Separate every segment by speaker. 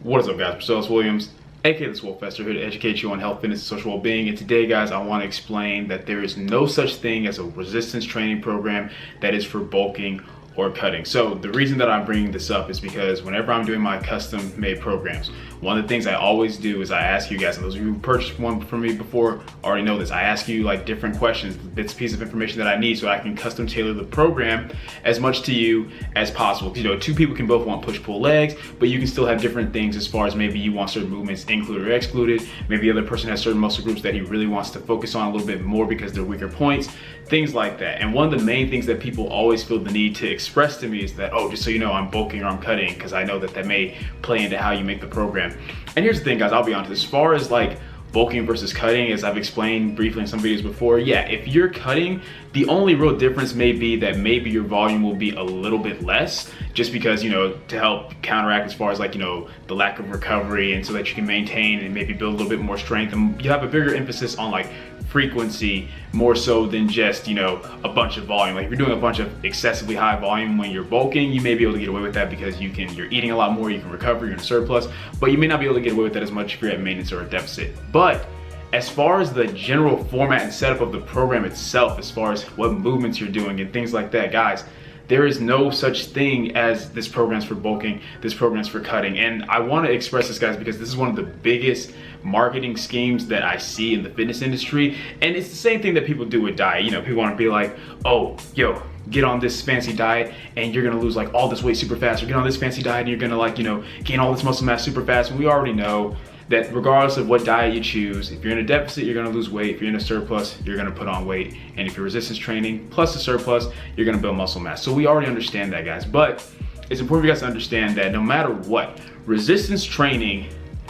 Speaker 1: What is up, guys? Marcellus Williams, aka TheSwolefessor, here to educate you on health, fitness, and social well-being. And today, guys, I want to explain that there is no such thing as a resistance training program that is for bulking or cutting. So the reason that I'm bringing this up is because whenever I'm doing my custom made programs, one of the things I always do is I ask you guys, and those of you who purchased one from me before already know this, I ask you like different questions, bits, pieces of information that I need so I can custom tailor the program as much to you as possible. You know, two people can both want push-pull legs, but you can still have different things as far as maybe you want certain movements included or excluded. Maybe the other person has certain muscle groups that he really wants to focus on a little bit more because they're weaker points, things like that. And one of the main things that people always feel the need to express to me is that, oh, just so you know, I'm bulking or I'm cutting, because I know that that may play into how you make the program. And here's the thing, guys, I'll be honest, as far as like bulking versus cutting, as I've explained briefly in some videos before, yeah, if you're cutting, the only real difference may be that maybe your volume will be a little bit less, just because, you know, to help counteract as far as like, you know, the lack of recovery, and so that you can maintain and maybe build a little bit more strength, and you have a bigger emphasis on like frequency more so than just, you know, a bunch of volume. Like if you're doing a bunch of excessively high volume when you're bulking, you may be able to get away with that because you're eating a lot more, you can recover, you're in a surplus, but you may not be able to get away with that as much if you're at maintenance or a deficit. But as far as the general format and setup of the program itself, as far as what movements you're doing and things like that, guys, there is no such thing as this program's for bulking, this program's for cutting. And I want to express this, guys, because this is one of the biggest marketing schemes that I see in the fitness industry. And it's the same thing that people do with diet. You know, people want to be like, oh, yo, get on this fancy diet and you're gonna lose like all this weight super fast, or get on this fancy diet and you're gonna like, you know, gain all this muscle mass super fast. And we already know that regardless of what diet you choose, if you're in a deficit, you're gonna lose weight. If you're in a surplus, you're gonna put on weight. And if you're resistance training plus a surplus, you're gonna build muscle mass. So we already understand that, guys. But it's important for you guys to understand that no matter what, resistance training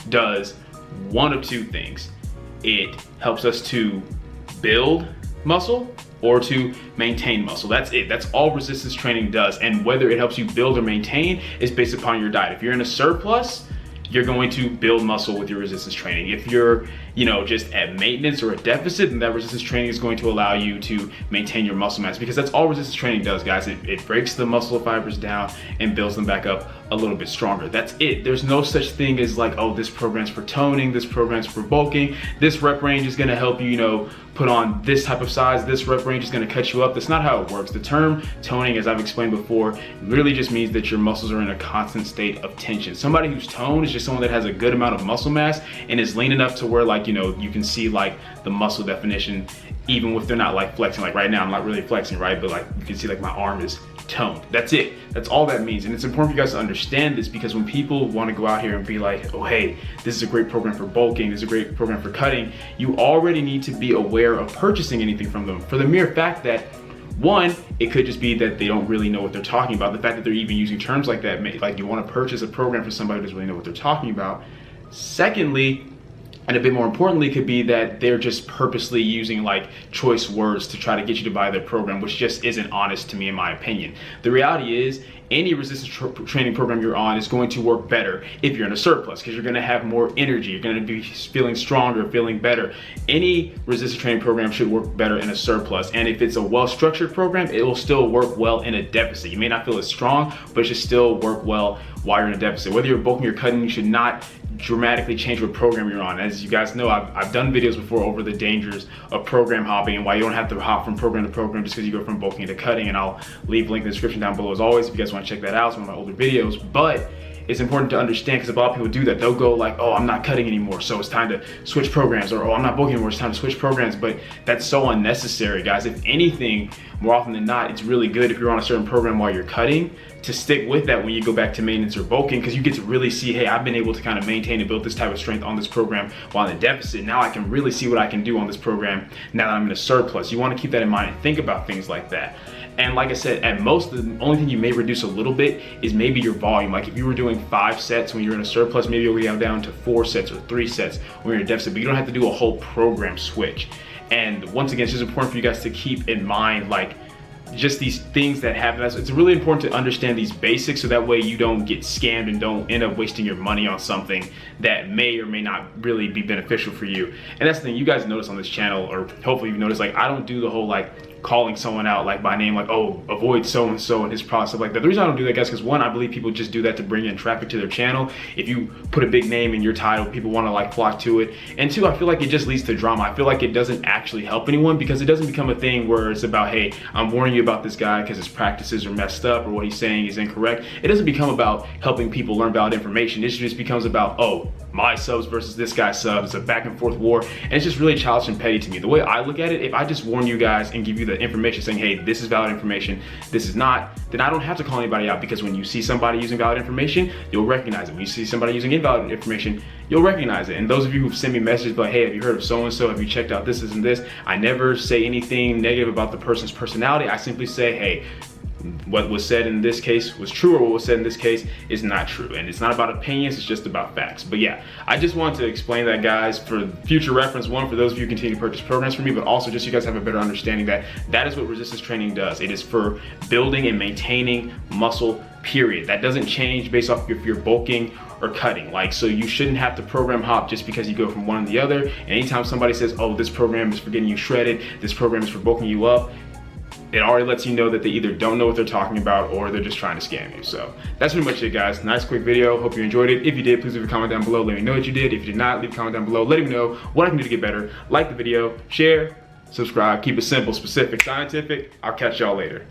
Speaker 1: does one of two things. It helps us to build muscle or to maintain muscle. That's it. That's all resistance training does. And whether it helps you build or maintain is based upon your diet. If you're in a surplus, you're going to build muscle with your resistance training. If you're, you know, just at maintenance or a deficit, then that resistance training is going to allow you to maintain your muscle mass, because that's all resistance training does, guys. It breaks the muscle fibers down and builds them back up a little bit stronger. That's it. There's no such thing as like, oh, this program's for toning, this program's for bulking, this rep range is gonna help you, you know, put on this type of size, this rep range is gonna cut you up. That's not how it works. The term toning, as I've explained before, really just means that your muscles are in a constant state of tension. Somebody who's toned is just someone that has a good amount of muscle mass and is lean enough to where, like, you know, you can see like the muscle definition even if they're not like flexing. Like right now I'm not really flexing, right? But like you can see like my arm is toned. That's it. That's all that means. And it's important for you guys to understand this, because when people want to go out here and be like, oh, hey, this is a great program for bulking, this is a great program for cutting, you already need to be aware of purchasing anything from them, for the mere fact that, one, it could just be that they don't really know what they're talking about. The fact that they're even using terms like that, like you want to purchase a program for somebody who doesn't really know what they're talking about. Secondly, and a bit more importantly, could be that they're just purposely using like choice words to try to get you to buy their program, which just isn't honest to me, in my opinion. The reality is, any resistance training program you're on is going to work better if you're in a surplus, because you're going to have more energy, you're going to be feeling stronger, feeling better. Any resistance training program should work better in a surplus, and if it's a well-structured program, it will still work well in a deficit. You may not feel as strong, but it should still work well while you're in a deficit. Whether you're bulking or cutting, you should not dramatically change what program you're on. As you guys know, I've done videos before over the dangers of program hopping and why you don't have to hop from program to program just because you go from bulking to cutting, and I'll leave a link in the description down below as always if you guys want to check that out. It's one of my older videos. But it's important to understand, because a lot of people do that. They'll go like, oh, I'm not cutting anymore, so it's time to switch programs, or oh, I'm not bulking anymore, it's time to switch programs. But that's so unnecessary, guys. If anything, more often than not, it's really good if you're on a certain program while you're cutting to stick with that when you go back to maintenance or bulking, because you get to really see, hey, I've been able to kind of maintain and build this type of strength on this program while in a deficit. Now I can really see what I can do on this program now that I'm in a surplus. You want to keep that in mind and think about things like that. And like I said, at most, the only thing you may reduce a little bit is maybe your volume. Like if you were doing 5 sets when you're in a surplus, maybe you'll go down to 4 sets or 3 sets when you're in a deficit, but you don't have to do a whole program switch. And once again, it's just important for you guys to keep in mind, like, just these things that happen. It's really important to understand these basics, so that way you don't get scammed and don't end up wasting your money on something that may or may not really be beneficial for you. And that's the thing you guys notice on this channel, or hopefully you've noticed, like I don't do the whole like calling someone out like by name, like, oh, avoid so and so and his process like that. The reason I don't do that, guys, because one, I believe people just do that to bring in traffic to their channel. If you put a big name in your title, people want to like flock to it. And two, I feel like it just leads to drama. I feel like it doesn't actually help anyone, because it doesn't become a thing where it's about, hey, I'm warning you about this guy because his practices are messed up or what he's saying is incorrect. It doesn't become about helping people learn valid information. It just becomes about, oh, my subs versus this guy's subs. It's a back and forth war, and it's just really childish and petty to me. The way I look at it, if I just warn you guys and give you the information saying, hey, this is valid information, this is not, then I don't have to call anybody out, because when you see somebody using valid information, you'll recognize it. When you see somebody using invalid information, you'll recognize it. And those of you who've sent me messages like, hey, have you heard of so-and-so? Have you checked out this and this? I never say anything negative about the person's personality. I simply say, hey, what was said in this case was true, or what was said in this case is not true. And it's not about opinions, it's just about facts. But yeah, I just wanted to explain that, guys, for future reference. One, for those of you who continue to purchase programs from me, but also just so you guys have a better understanding that that is what resistance training does. It is for building and maintaining muscle, period. That doesn't change based off if you're bulking or cutting. Like, so you shouldn't have to program hop just because you go from one to the other. And anytime somebody says, oh, this program is for getting you shredded, this program is for bulking you up, it already lets you know that they either don't know what they're talking about or they're just trying to scam you. So that's pretty much it, guys. Nice quick video. Hope you enjoyed it. If you did, please leave a comment down below. Let me know what you did. If you did not, leave a comment down below. Let me know what I can do to get better. Like the video, share, subscribe. Keep it simple, specific, scientific. I'll catch y'all later.